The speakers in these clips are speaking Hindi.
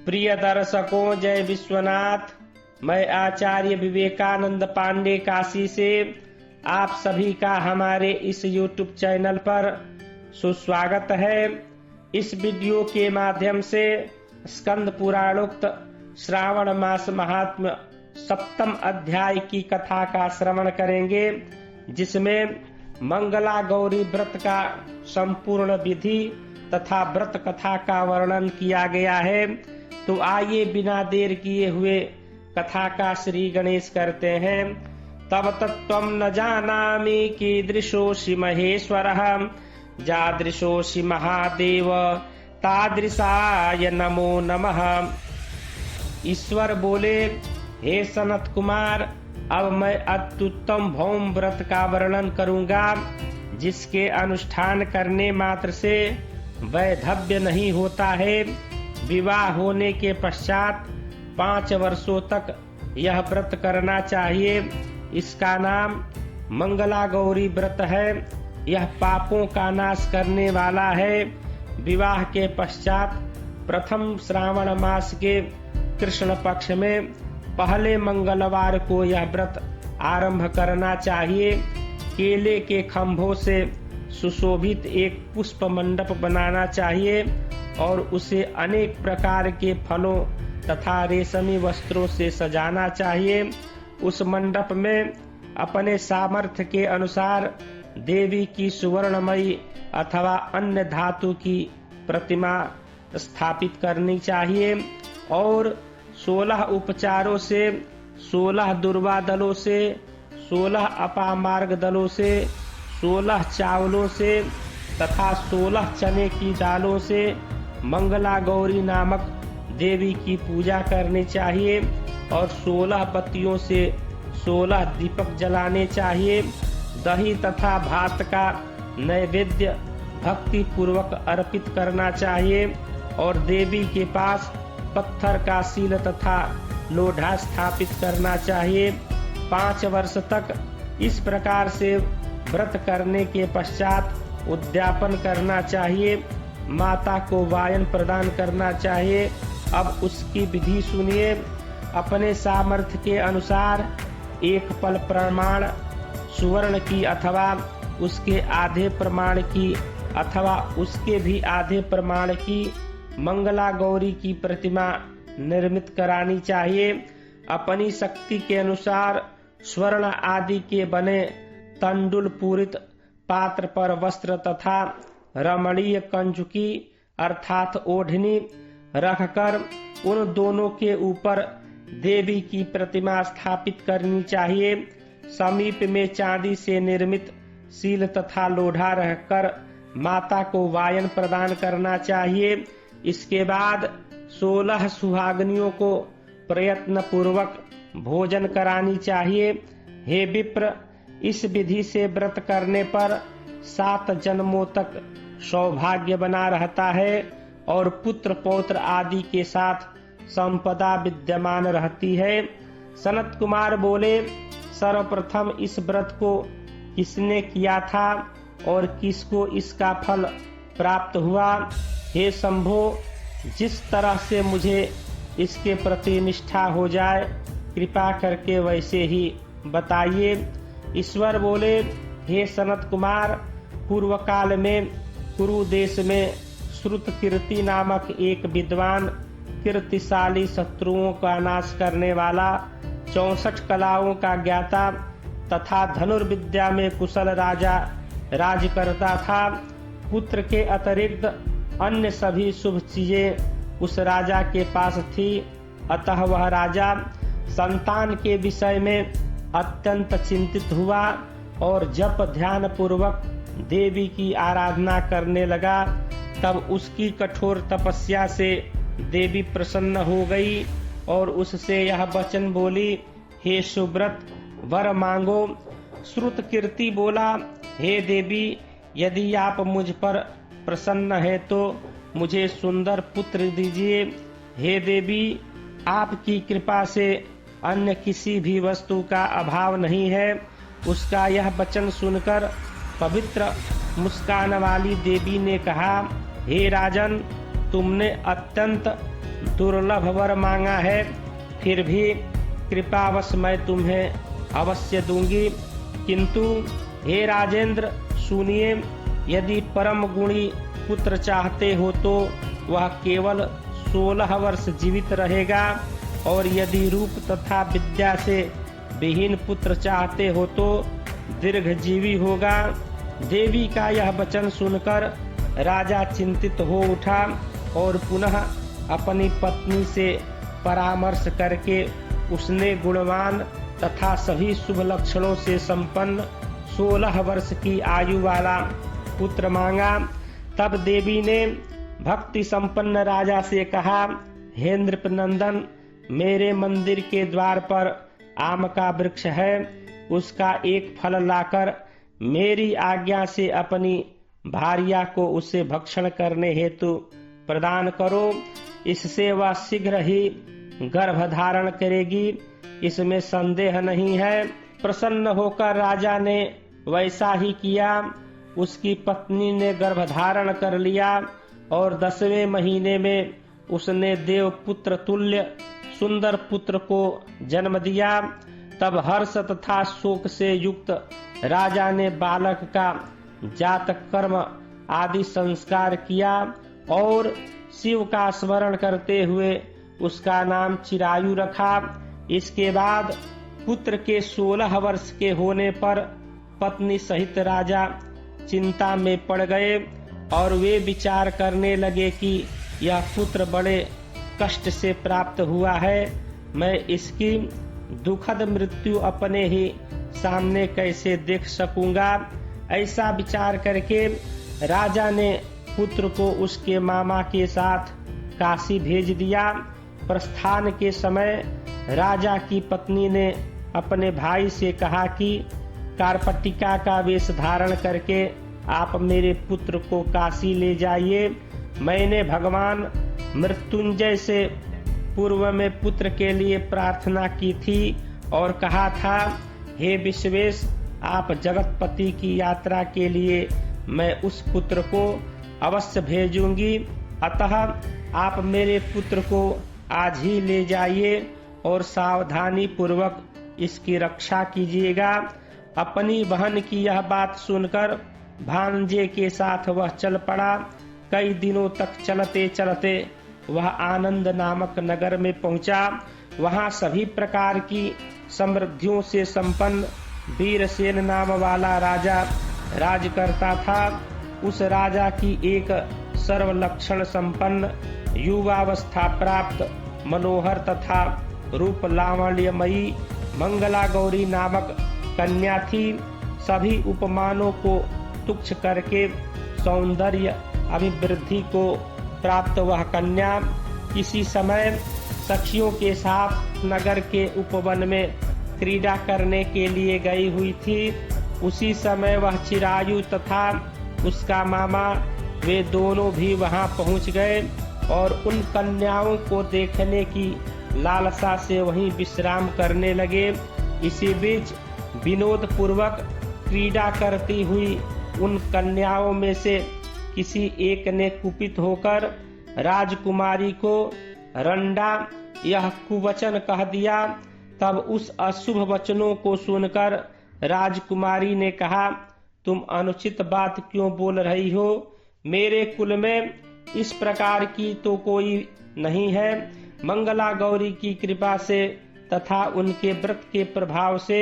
प्रिय दर्शकों, जय विश्वनाथ। मैं आचार्य विवेकानंद पांडे काशी से आप सभी का हमारे इस YouTube चैनल पर सुस्वागत है। इस वीडियो के माध्यम से स्कंद पुराणोक्त श्रावण मास महात्म्य सप्तम अध्याय की कथा का श्रवण करेंगे, जिसमें मंगला गौरी व्रत का संपूर्ण विधि तथा व्रत कथा का वर्णन किया गया है। तो आइए बिना देर किए हुए कथा का श्री गणेश करते हैं। तब तत्त्वं न जानामि कीदृशोऽसि महेश्वरः, जादृशोऽसि महादेव तादृशाय नमो नमः। ईश्वर बोले, हे सनत कुमार, अब मैं अत्युत्तम भौम व्रत का वर्णन करूंगा, जिसके अनुष्ठान करने मात्र से वैधव्य नहीं होता है। विवाह होने के पश्चात 5 वर्षों तक यह व्रत करना चाहिए। इसका नाम मंगला गौरी व्रत है। यह पापों का नाश करने वाला है। विवाह के पश्चात प्रथम श्रावण मास के कृष्ण पक्ष में पहले मंगलवार को यह व्रत आरंभ करना चाहिए। केले के खंभों से सुशोभित एक पुष्प मंडप बनाना चाहिए और उसे अनेक प्रकार के फलों तथा रेशमी वस्त्रों से सजाना चाहिए। उस मंडप में अपने सामर्थ्य के अनुसार देवी की सुवर्णमयी अथवा अन्य धातु की प्रतिमा स्थापित करनी चाहिए और 16 उपचारों से, 16 दुर्वा दलों से, 16 अपामार्ग दलों से, 16 चावलों से तथा 16 चने की दालों से मंगला गौरी नामक देवी की पूजा करनी चाहिए और 16 बत्तियों से 16 दीपक जलाने चाहिए। दही तथा भात का नैवेद्य भक्ति पूर्वक अर्पित करना चाहिए और देवी के पास पत्थर का सील तथा लोढ़ा स्थापित करना चाहिए। 5 वर्ष तक इस प्रकार से व्रत करने के पश्चात उद्यापन करना चाहिए। माता को वायन प्रदान करना चाहिए। अब उसकी विधि सुनिए। अपने सामर्थ्य के अनुसार एक पल प्रमाण सुवर्ण की अथवा उसके आधे प्रमाण की अथवा उसके भी आधे प्रमाण की मंगला गौरी की प्रतिमा निर्मित करानी चाहिए। अपनी शक्ति के अनुसार स्वर्ण आदि के बने तंडुल पूरित पात्र पर वस्त्र तथा रमणीय कंजुकी अर्थात ओढ़नी रखकर उन दोनों के ऊपर देवी की प्रतिमा स्थापित करनी चाहिए। समीप में चांदी से निर्मित सील तथा लोढ़ा रखकर माता को वायन प्रदान करना चाहिए। इसके बाद 16 सुहागनियों को प्रयत्न पूर्वक भोजन करानी चाहिए। हे विप्र, इस विधि से व्रत करने पर 7 जन्मों तक सौभाग्य बना रहता है और पुत्र पौत्र आदि के साथ संपदा विद्यमान रहती है। सनत कुमार बोले, सर्वप्रथम इस व्रत को किसने किया था और किसको इसका फल प्राप्त हुआ? हे शंभो, जिस तरह से मुझे इसके प्रति निष्ठा हो जाए, कृपा करके वैसे ही बताइए। ईश्वर बोले, हे सनत कुमार, पूर्व काल में कुरु देश में श्रुतकीर्ति नामक एक विद्वान कीर्तिशाली शत्रुओं का नाश करने वाला 64 कलाओं का ज्ञाता तथा धनुर्विद्या में कुशल राजा राज करता था। पुत्र के अतिरिक्त अन्य सभी शुभ चीजें उस राजा के पास थी। अतः वह राजा संतान के विषय में अत्यंत चिंतित हुआ और जब ध्यान पूर्वक देवी की आराधना करने लगा, तब उसकी कठोर तपस्या से देवी प्रसन्न हो गई और उससे यह वचन बोली, हे सुव्रत, वर मांगो। श्रुतकीर्ति बोला, हे देवी, यदि आप मुझ पर प्रसन्न है तो मुझे सुंदर पुत्र दीजिए। हे देवी, आपकी कृपा से अन्य किसी भी वस्तु का अभाव नहीं है। उसका यह वचन सुनकर पवित्र मुस्कान वाली देवी ने कहा, हे राजन, तुमने अत्यंत दुर्लभ वर मांगा है, फिर भी कृपावश मैं तुम्हें अवश्य दूंगी। किंतु हे राजेंद्र सुनिए, यदि परम गुणी पुत्र चाहते हो तो वह केवल 16 वर्ष जीवित रहेगा, और यदि रूप तथा विद्या से विहीन पुत्र चाहते हो तो दीर्घजीवी होगा। देवी का यह वचन सुनकर राजा चिंतित हो उठा और पुनः अपनी पत्नी से परामर्श करके उसने गुणवान तथा सभी शुभ लक्षणों से संपन्न 16 वर्ष की आयु वाला पुत्र मांगा। तब देवी ने भक्ति संपन्न राजा से कहा, हे नृपनंदन, मेरे मंदिर के द्वार पर आम का वृक्ष है, उसका एक फल लाकर मेरी आज्ञा से अपनी भार्या को उसे भक्षण करने हेतु प्रदान करो। इससे वह शीघ्र ही गर्भ धारण करेगी, इसमें संदेह नहीं है। प्रसन्न होकर राजा ने वैसा ही किया। उसकी पत्नी ने गर्भ धारण कर लिया और 10वें महीने में उसने देवपुत्र तुल्य सुंदर पुत्र को जन्म दिया। तब हर्ष तथा शोक से युक्त राजा ने बालक का जातक कर्म आदि संस्कार किया और शिव का स्मरण करते हुए उसका नाम चिरायु रखा। इसके बाद पुत्र के 16 वर्ष के होने पर पत्नी सहित राजा चिंता में पड़ गए और वे विचार करने लगे कि यह पुत्र बड़े कष्ट से प्राप्त हुआ है, मैं इसकी दुखद मृत्यु अपने ही सामने कैसे देख सकूंगा। ऐसा विचार करके राजा ने पुत्र को उसके मामा के साथ काशी भेज दिया। प्रस्थान के समय राजा की पत्नी ने अपने भाई से कहा कि कारपटिका का वेश धारण करके आप मेरे पुत्र को काशी ले जाइए। मैंने भगवान मृत्युंजय से पूर्व में पुत्र के लिए प्रार्थना की थी और कहा था, हे विश्वेश, आप जगतपति की यात्रा के लिए मैं उस पुत्र को अवश्य भेजूंगी, अतः आप मेरे पुत्र को आज ही ले जाइए और सावधानी पूर्वक इसकी रक्षा कीजिएगा। अपनी बहन की यह बात सुनकर भांजे के साथ वह चल पड़ा। कई दिनों तक चलते चलते वह आनंद नामक नगर में पहुंचा। वहां सभी प्रकार की समृद्धियों से संपन्न वीरसेन नाम वाला राजा राज करता था। उस राजा की एक सर्वलक्षण संपन्न युवावस्था प्राप्त मनोहर तथा रूप लावण्यमयी मंगला गौरी नामक कन्या थी। सभी उपमानों को तुच्छ करके सौंदर्य अभिवृद्धि को प्राप्त वह कन्या किसी समय सखियों के साथ नगर के उपवन में क्रीड़ा करने के लिए गई हुई थी। उसी समय वह चिरायु तथा उसका मामा वे दोनों भी वहां पहुंच गए और उन कन्याओं को देखने की लालसा से वहीं विश्राम करने लगे। इसी बीच विनोद पूर्वक क्रीड़ा करती हुई उन कन्याओं में से किसी एक ने कुपित होकर राजकुमारी को रंडा यह कुवचन कह दिया। तब उस अशुभ वचनों को सुनकर राजकुमारी ने कहा, तुम अनुचित बात क्यों बोल रही हो? मेरे कुल में इस प्रकार की तो कोई नहीं है। मंगला गौरी की कृपा से तथा उनके व्रत के प्रभाव से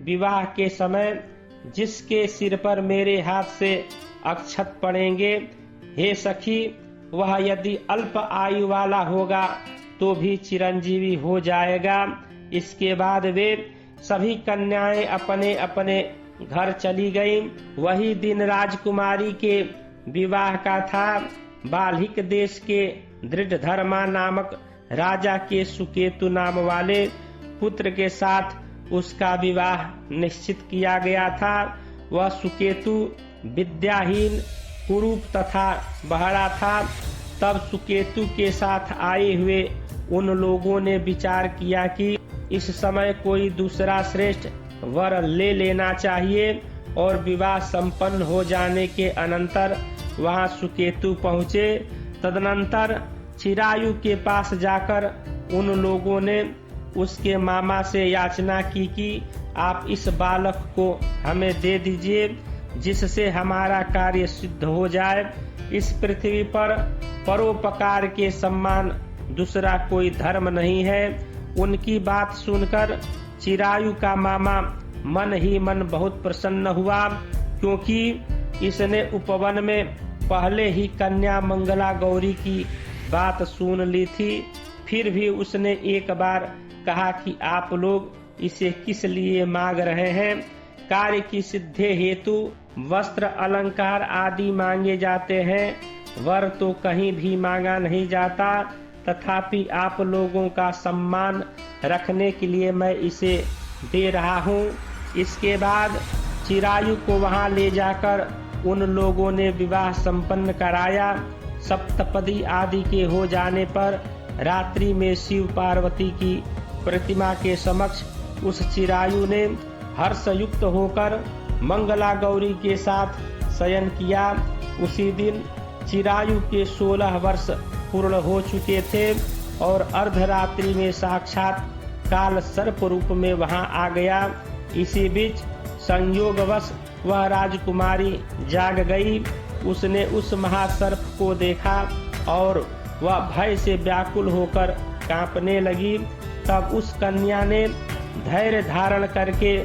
विवाह के समय जिसके सिर पर मेरे हाथ से अक्षत पड़ेंगे, हे सखी, वह यदि अल्प आयु वाला होगा तो भी चिरंजीवी हो जाएगा। इसके बाद वे सभी कन्याएं अपने अपने घर चली गईं। वही दिन राजकुमारी के विवाह का था। बाल्हिक देश के दृढ़धर्मा नामक राजा के सुकेतु नाम वाले पुत्र के साथ उसका विवाह निश्चित किया गया था। वह सुकेतु विद्याहीन, कुरूप तथा बहरा था। तब सुकेतु के साथ आए हुए उन लोगों ने विचार किया कि इस समय कोई दूसरा श्रेष्ठ वर ले लेना चाहिए और विवाह संपन्न हो जाने के अनंतर वहां सुकेतु पहुंचे। तदनंतर चिरायु के पास जाकर उन लोगों ने उसके मामा से याचना की कि आप इस बालक को हमें दे दीजिए, जिससे हमारा कार्य सिद्ध हो जाए। इस पृथ्वी पर परोपकार के सम्मान दूसरा कोई धर्म नहीं है। उनकी बात सुनकर चिरायु का मामा मन ही मन बहुत प्रसन्न हुआ, क्योंकि इसने उपवन में पहले ही कन्या मंगला गौरी की बात सुन ली थी। फिर भी उसने एक बार कहा कि आप लोग इसे किस लिए मांग रहे हैं? कार्य की सिद्धि हेतु वस्त्र अलंकार आदि मांगे जाते हैं, वर तो कहीं भी मांगा नहीं जाता। तथापि आप लोगों का सम्मान रखने के लिए मैं इसे दे रहा हूँ। इसके बाद चिरायु को वहां ले जाकर उन लोगों ने विवाह संपन्न कराया। सप्तपदी आदि के हो जाने पर रात्रि में शिव पार्वती की प्रतिमा के समक्ष उस चिरायु ने हर्षयुक्त होकर मंगला गौरी के साथ शयन किया। उसी दिन चिरायु के 16 वर्ष पूर्ण हो चुके थे और अर्धरात्रि में साक्षात काल सर्प रूप में वहां आ गया। इसी बीच संयोगवश वह राजकुमारी जाग गई। उसने उस महासर्प को देखा और वह भय से व्याकुल होकर कांपने लगी। तब उस कन्या ने धैर्य धारण करके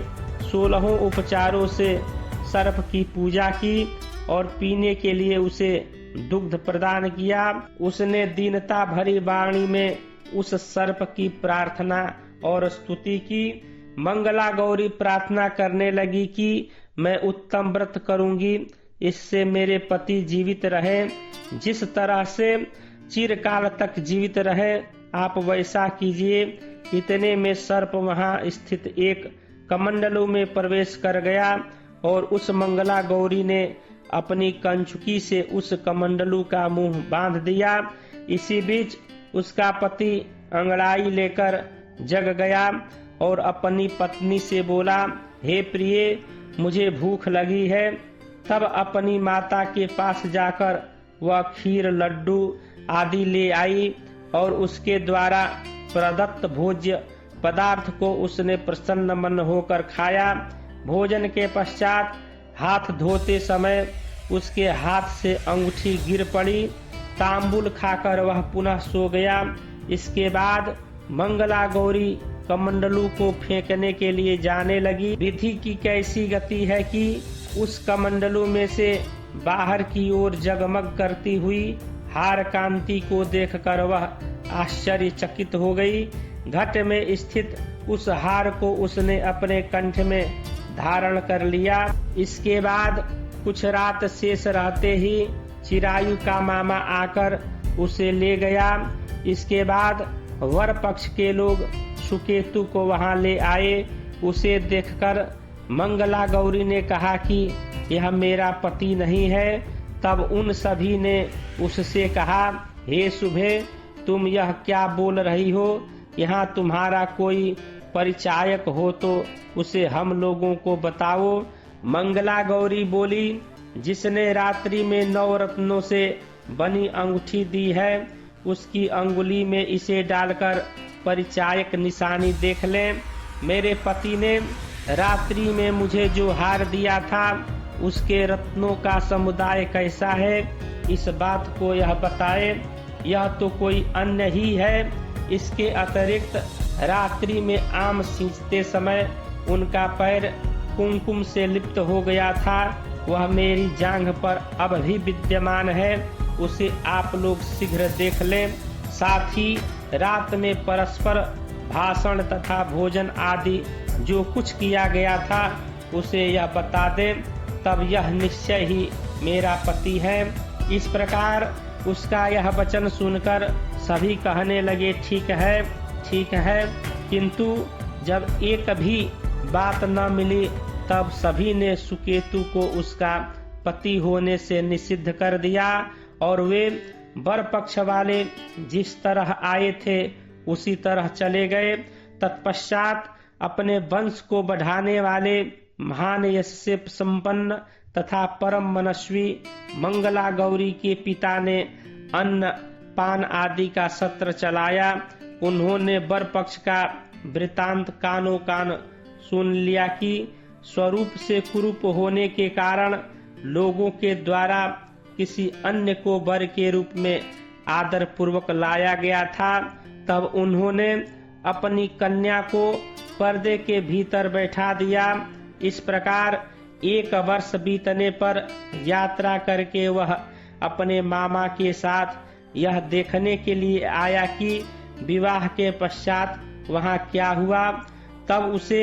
16 उपचारों से सर्प की पूजा की और पीने के लिए उसे दुग्ध प्रदान किया। उसने दीनता भरी वाणी में उस सर्प की प्रार्थना और स्तुति की। मंगला गौरी प्रार्थना करने लगी कि मैं उत्तम व्रत करूंगी, इससे मेरे पति जीवित रहे। जिस तरह से चिरकाल तक जीवित रहे आप वैसा कीजिए। इतने में सर्प वहां स्थित एक कमंडलू में प्रवेश कर गया और उस मंगला गौरी ने अपनी कंचुकी से उस कमंडलू का मुंह बांध दिया। इसी बीच उसका पति अंगड़ाई लेकर जग गया और अपनी पत्नी से बोला, हे प्रिय, मुझे भूख लगी है। तब अपनी माता के पास जाकर वह खीर, लड्डू आदि ले आई और उसके द्वारा प्रदत्त भोज्य पदार्थ को उसने प्रसन्न मन होकर खाया। भोजन के पश्चात हाथ धोते समय उसके हाथ से अंगूठी गिर पड़ी। तांबुल खाकर वह पुनः सो गया। इसके बाद मंगला गौरी कमंडलू को फेंकने के लिए जाने लगी। विधि की कैसी गति है कि उस कमंडलू में से बाहर की ओर जगमग करती हुई हार कांति को देखकर वह आश्चर्यचकित हो गई। घट में स्थित उस हार को उसने अपने कंठ में धारण कर लिया। इसके बाद कुछ रात शेष रहते ही चिरायु का मामा आकर उसे ले गया। इसके बाद वर पक्ष के लोग सुकेतु को वहां ले आए। उसे देखकर मंगला गौरी ने कहा कि यह मेरा पति नहीं है। तब उन सभी ने उससे कहा, हे शुभे, तुम यह क्या बोल रही हो? यहाँ तुम्हारा कोई परिचायक हो तो उसे हम लोगों को बताओ। मंगला गौरी बोली, जिसने रात्रि में 9 रत्नों से बनी अंगूठी दी है, उसकी अंगुली में इसे डालकर परिचायक निशानी देख लें। मेरे पति ने रात्रि में मुझे जो हार दिया था उसके रत्नों का समुदाय कैसा है, इस बात को यह बताए। यह तो कोई अन्य ही है। इसके अतिरिक्त रात्रि में आम सींचते समय उनका पैर कुमकुम से लिप्त हो गया था, वह मेरी जांघ पर अब भी विद्यमान है। उसे आप लोग शीघ्र देख लें। साथ ही रात में परस्पर भाषण तथा भोजन आदि जो कुछ किया गया था उसे यह बता दें, तब यह निश्चय ही मेरा पति है। इस प्रकार उसका यह वचन सुनकर सभी कहने लगे, ठीक है, ठीक है। किंतु जब एक भी बात न मिली तब सभी ने सुकेतु को उसका पति होने से निषिद्ध कर दिया और वे वर पक्ष वाले जिस तरह आए थे उसी तरह चले गए। तत्पश्चात अपने वंश को बढ़ाने वाले महान यश से संपन्न तथा परम मनस्वी मंगला गौरी के पिता ने अन्न पान आदि का सत्र चलाया। उन्होंने वर पक्ष का वृतांत कानो कान सुन लिया कि स्वरूप से कुरूप होने के कारण लोगों के द्वारा किसी अन्य को वर के रूप में आदर पूर्वक लाया गया था। तब उन्होंने अपनी कन्या को पर्दे के भीतर बैठा दिया। इस प्रकार 1 वर्ष बीतने पर यात्रा करके वह अपने मामा के साथ यह देखने के लिए आया कि विवाह के पश्चात वहाँ क्या हुआ। तब उसे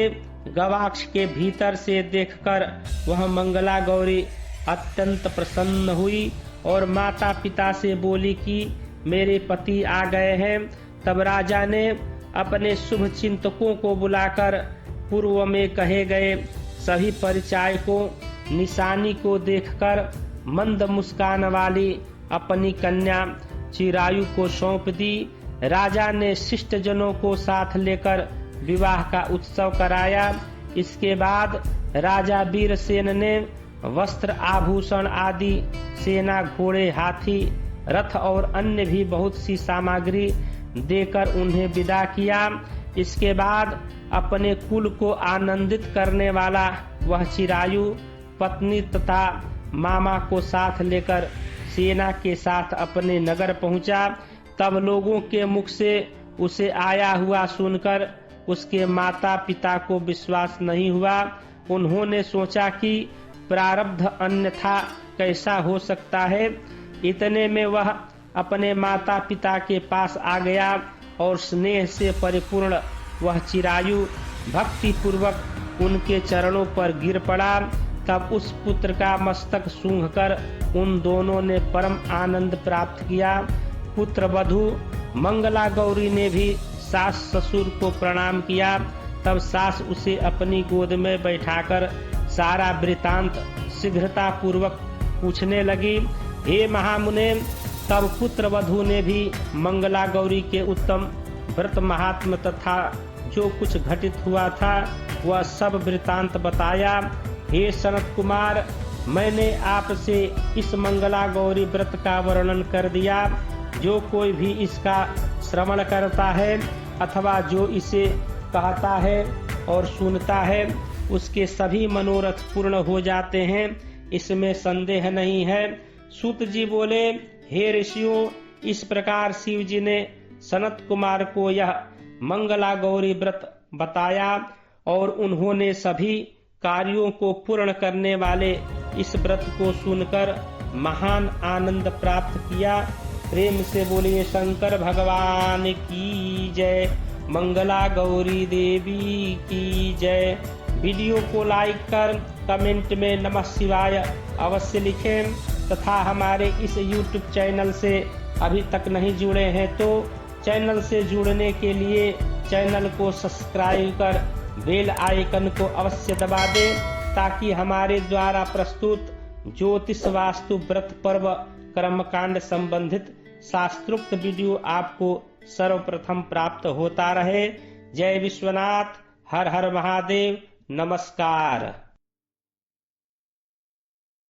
गवाक्ष के भीतर से देखकर वह मंगला गौरी अत्यंत प्रसन्न हुई और माता पिता से बोली कि मेरे पति आ गए हैं। तब राजा ने अपने शुभ चिंतकों को बुलाकर पूर्व में कहे गए सभी परिचायकों निशानी को देखकर मंद मुस्कान वाली अपनी कन्या चिरायु को सौंप दी। राजा ने शिष्ट जनों को साथ लेकर विवाह का उत्सव कराया। इसके बाद राजा वीरसेन ने वस्त्र आभूषण आदि सेना घोड़े हाथी रथ और अन्य भी बहुत सी सामग्री देकर उन्हें विदा किया। इसके बाद अपने कुल को आनंदित करने वाला वह चिरायु पत्नी तथा मामा को साथ लेकर सेना के साथ अपने नगर पहुंचा। तब लोगों के मुख से उसे आया हुआ सुनकर उसके माता पिता को विश्वास नहीं हुआ। उन्होंने सोचा कि प्रारब्ध अन्यथा कैसा हो सकता है। इतने में वह अपने माता पिता के पास आ गया और स्नेह से परिपूर्ण वह चिरायु भक्ति पूर्वक उनके चरणों पर गिर पड़ा। तब उस पुत्र का मस्तक सूंघकर उन दोनों ने परम आनंद प्राप्त किया। पुत्र वधू मंगला गौरी ने भी सास ससुर को प्रणाम किया। तब सास उसे अपनी गोद में बैठाकर सारा वृतांत शीघ्रता पूर्वक पूछने लगी। हे महामुने, तब पुत्र वधू ने भी मंगला गौरी के उत्तम व्रत महात्म तथा जो कुछ घटित हुआ था वह सब वृतांत बताया। हे सनत कुमार, मैंने आपसे इस मंगला गौरी व्रत का वर्णन कर दिया। जो कोई भी इसका श्रवण करता है अथवा जो इसे कहता है और सुनता है उसके सभी मनोरथ पूर्ण हो जाते हैं, इसमें संदेह नहीं है। सूत जी बोले, हे ऋषियों, इस प्रकार शिव जी ने सनत कुमार को यह मंगला गौरी व्रत बताया और उन्होंने सभी कार्यों को पूर्ण करने वाले इस व्रत को सुनकर महान आनंद प्राप्त किया। प्रेम से बोलिए शंकर भगवान की जय, मंगला गौरी देवी की जय। वीडियो को लाइक कर कमेंट में नमः शिवाय अवश्य लिखें तथा हमारे इस YouTube चैनल से अभी तक नहीं जुड़े हैं तो चैनल से जुड़ने के लिए चैनल को सब्सक्राइब कर बेल आइकन को अवश्य दबा दें ताकि हमारे द्वारा प्रस्तुत ज्योतिष वास्तु व्रत पर्व कर्मकांड संबंधित शास्त्रोक्त वीडियो आपको सर्वप्रथम प्राप्त होता रहे। जय विश्वनाथ, हर हर महादेव, नमस्कार।